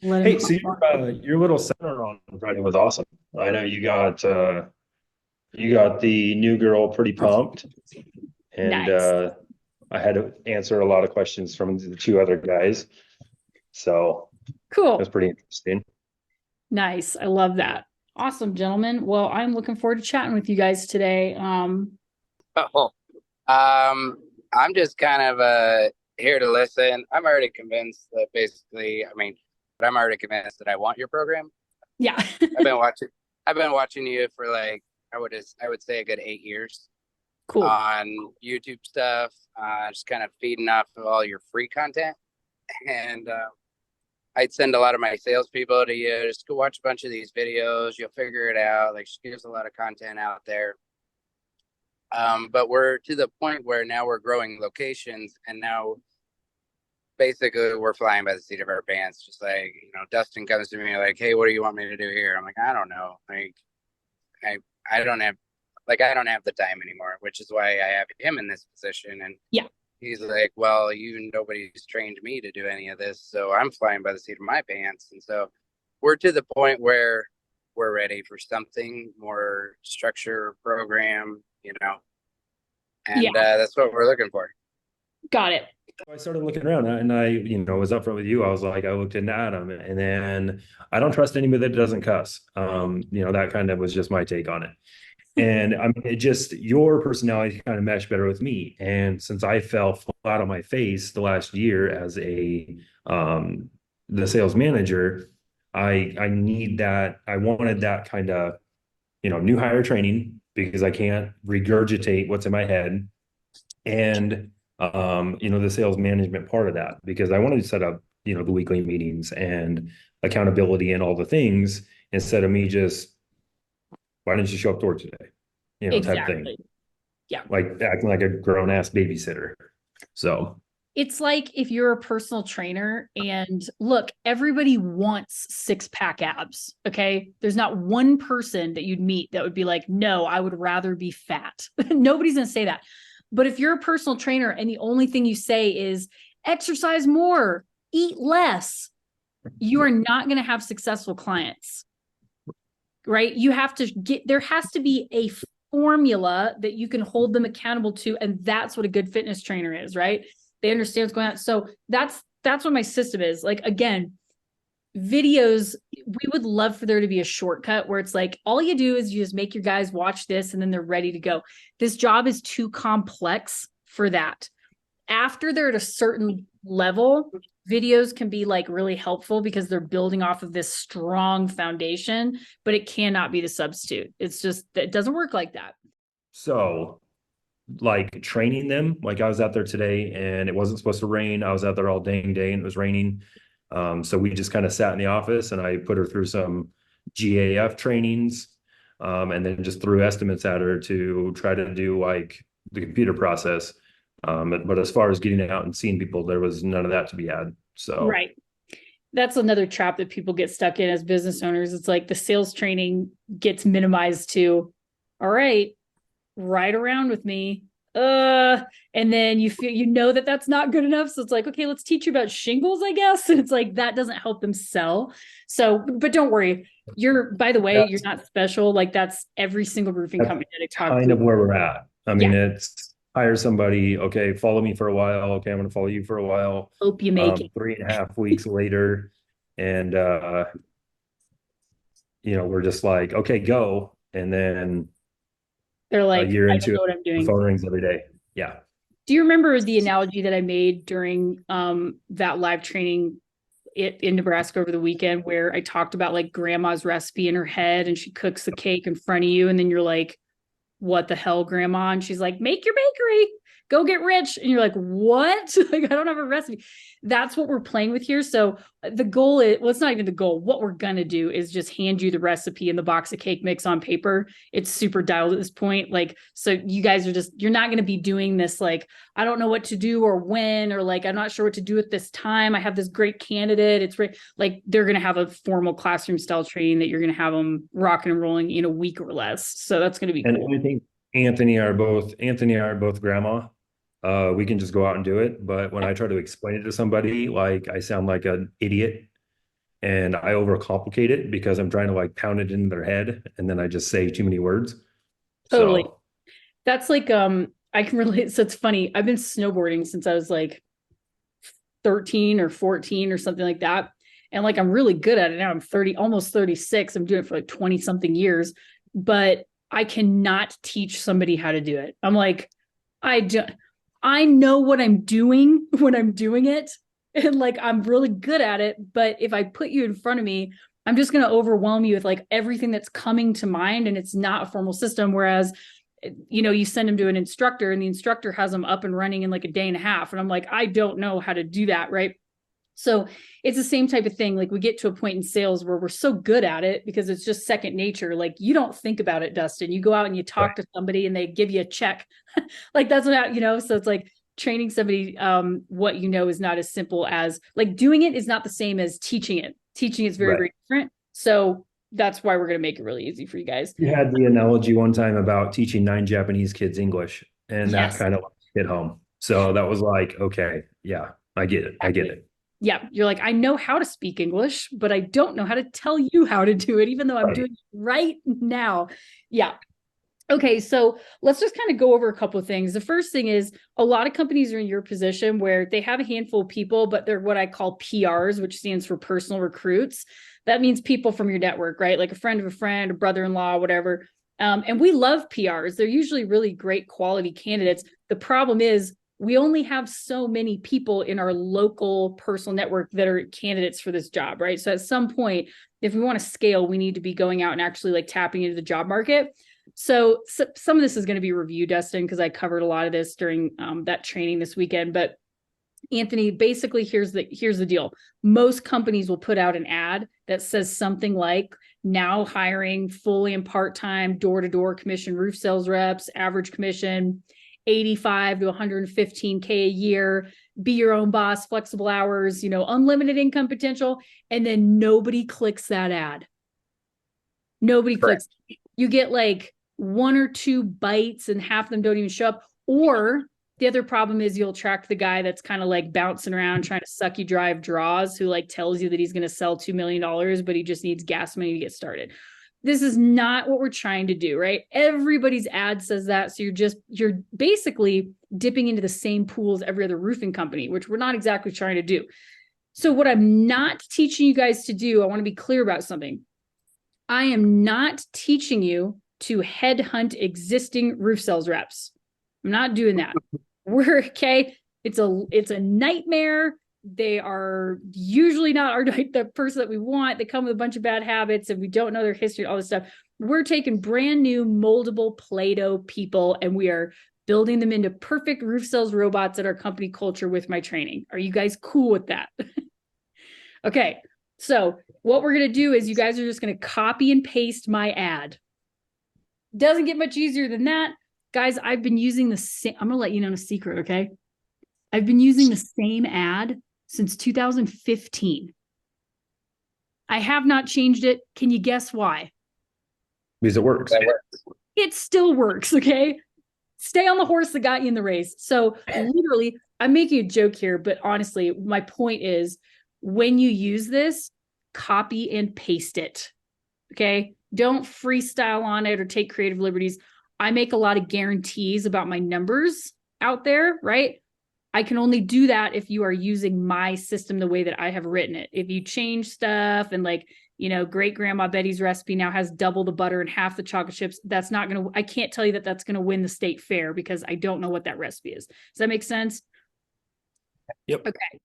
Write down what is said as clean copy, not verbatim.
Let him Hey, so hop on. your little center on Friday was awesome. I know you got the new girl pretty pumped, and Nice. I had to answer a lot of questions from the two other guys, so it was Cool. pretty interesting. Nice. I love that. Awesome, gentlemen. Well, I'm looking forward to chatting with you guys today. Oh, I'm just kind of here to listen. I'm already convinced that basically, but I'm already convinced that I want your program. Yeah. I've been watching I've been watching you for like I would say a good 8 years Cool. on YouTube stuff, just kind of feeding off of all your free content. And I'd send a lot of my salespeople to you. Just go watch a bunch of these videos. You'll figure it out. Like she gives a lot of content out there. But we're to the point where now we're growing locations, and now basically we're flying by the seat of our pants. Just like, Dustin comes to me like, "Hey, what do you want me to do here?" I'm like, "I don't know. Like, I I don't have I don't have the time anymore," which is why I have him in this position. And Yeah. he's like, "Well, nobody's trained me to do any of this, so I'm flying by the seat of my pants." And so we're to the point where we're ready for something more structure program, Yeah. and that's what we're looking for. Got it. I started looking around, and I was upfront with you. I was like, I looked into Adam, and then I don't trust anybody that doesn't cuss. That kind of was just my take on it. And I mean, it just your personality kind of meshed better with me. And since I fell flat on my face the last year as a the sales manager, I need that. I wanted that kind of new hire training because I can't regurgitate what's in my head, and the sales management part of that because I wanted to set up the weekly meetings and accountability and all the things instead of me just why didn't you show up to work today? Type thing, Exactly. Yeah. like acting like a grown ass babysitter. So It's like if you're a personal trainer and look, everybody wants six pack abs. Okay. There's not one person that you'd meet that would be like, no, I would rather be fat. Nobody's going to say that. But if you're a personal trainer and the only thing you say is exercise more, eat less, you are not going to have successful clients, right? You have to there has to be a formula that you can hold them accountable to. And that's what a good fitness trainer is, right? They understand what's going on. So that's what my system is. Like, again, videos, we would love for there to be a shortcut where it's like all you do is you just make your guys watch this and then they're ready to go. This job is too complex for that. After they're at a certain level, videos can be like really helpful because they're building off of this strong foundation, but it cannot be the substitute. It's just, it doesn't work like that. so like training them, like I was out there today and it wasn't supposed to rain. I was out there all dang day and it was raining. So we just kind of sat in the office and I put her through some GAF trainings, and then just threw estimates at her to try to do like the computer process. But as far as getting out and seeing people, there was none of that to be had. So Right. That's another trap that people get stuck in as business owners. It's like the sales training gets minimized to, all right, ride around with me. And then you feel, that that's not good enough. So it's like, okay, let's teach you about shingles, I guess. And it's like, that doesn't help them sell. So, but don't worry. By the way, you're that's not special. Like that's every single roofing that's company that I talk kind to. of where we're at. I Yeah. mean, it's hire somebody, okay, follow me for a while. Okay, I'm gonna follow you for a while. Hope you make it. 3.5 weeks later, and we're just like, okay, go. And then They're a like, year I don't into know it, what I'm the doing. phone rings every day. Yeah. Do you remember the analogy that I made during that live training in Nebraska over the weekend where I talked about like grandma's recipe in her head and she cooks the cake in front of you and then you're like, what the hell, grandma? And she's like, make your bakery, go get rich. And you're like, what? Like, I don't have a recipe. That's what we're playing with here. So the goal is, well, it's not even the goal. What we're going to do is just hand you the recipe and the box of cake mix on paper. It's super dialed at this point. Like, so you guys are you're not going to be doing this. Like, I don't know what to do or when, or like, I'm not sure what to do at this time. I have this great candidate. It's like, they're going to have a formal classroom style training that you're going to have them rocking and rolling in a week or less. So that's going to be And cool. I think Anthony are both grandma. We can just go out and do it. But when I try to explain it to somebody, like I sound like an idiot. and I overcomplicate it because I'm trying to like pound it into their head, and then I just say too many words. Totally. So That's like, I can relate. So it's funny. I've been snowboarding since I was like 13 or 14 or something like that. And like, I'm really good at it now. I'm 30, almost 36. I'm doing it for like 20 something years, but I cannot teach somebody how to do it. I'm like, I know what I'm doing when I'm doing it. And like, I'm really good at it. But if I put you in front of me, I'm just going to overwhelm you with like everything that's coming to mind. And it's not a formal system. Whereas, you send them to an instructor and the instructor has them up and running in like a day and a half. And I'm like, I don't know how to do that. Right. So it's the same type of thing. Like we get to a point in sales where we're so good at it because it's just second nature. Like you don't think about it, Dustin. You go out and you talk to somebody and they give you a check. Like that's what, so it's like training somebody, what is not as simple as like doing it is not the same as teaching it. Teaching is very, very different. So that's why we're going to make it really easy for you guys. you had the analogy one time about teaching 9 Japanese kids English, and that Yes. kind of hit home. So that was like, okay, yeah, I get it. I get it. Yeah, you're like, I know how to speak English, but I don't know how to tell you how to do it, even though I'm doing it right now. Yeah. Okay, so let's just kind of go over a couple of things. The first thing is a lot of companies are in your position where they have a handful of people, but they're what I call PRs, which stands for personal recruits. That means people from your network, right? Like a friend of a friend, a brother-in-law, whatever. And we love PRs. They're usually really great quality candidates. The problem is we only have so many people in our local personal network that are candidates for this job, right? So at some point, if we want to scale, we need to be going out and actually like tapping into the job market. So some of this is going to be review, Dustin, because I covered a lot of this during that training this weekend. But Anthony, basically, here's the deal. Most companies will put out an ad that says something like, now hiring fully and part-time door-to-door commission roof sales reps, average commission 85 to 115K a year, be your own boss, flexible hours, unlimited income potential. And then nobody clicks that ad. Nobody clicks. You get like 1 or 2 bites and half of them don't even show up. Or the other problem is you'll attract the guy that's kind of like bouncing around trying to suck you dry of draws, who like tells you that he's going to sell $2 million, but he just needs gas money to get started. This is not what we're trying to do, right? Everybody's ad says that. So you're basically dipping into the same pool as every other roofing company, which we're not exactly trying to do. So what I'm not teaching you guys to do, I want to be clear about something. I am not teaching you to headhunt existing roof sales reps. I'm not doing that. We're okay. It's a nightmare. They are usually not the person that we want. They come with a bunch of bad habits and we don't know their history, all this stuff. We're taking brand new moldable Play-Doh people and we are building them into perfect roof sales robots at our company culture with my training. Are you guys cool with that? Okay. So what we're going to do is you guys are just going to copy and paste my ad. Doesn't get much easier than that. Guys, I've been using the same, I'm going to let you know a secret, okay? I've been using the same ad since 2015. I have not changed it. Can you guess why? Because it works. It still works, okay? Stay on the horse that got you in the race. So literally, I'm making a joke here, but honestly, my point is when you use this, copy and paste it, okay? Don't freestyle on it or take creative liberties. I make a lot of guarantees about my numbers out there, right? I can only do that if you are using my system the way that I have written it. If you change stuff and like, great grandma Betty's recipe now has double the butter and half the chocolate chips, that's not going to, I can't tell you that that's going to win the state fair because I don't know what that recipe is. Does that make sense? Yep. Okay.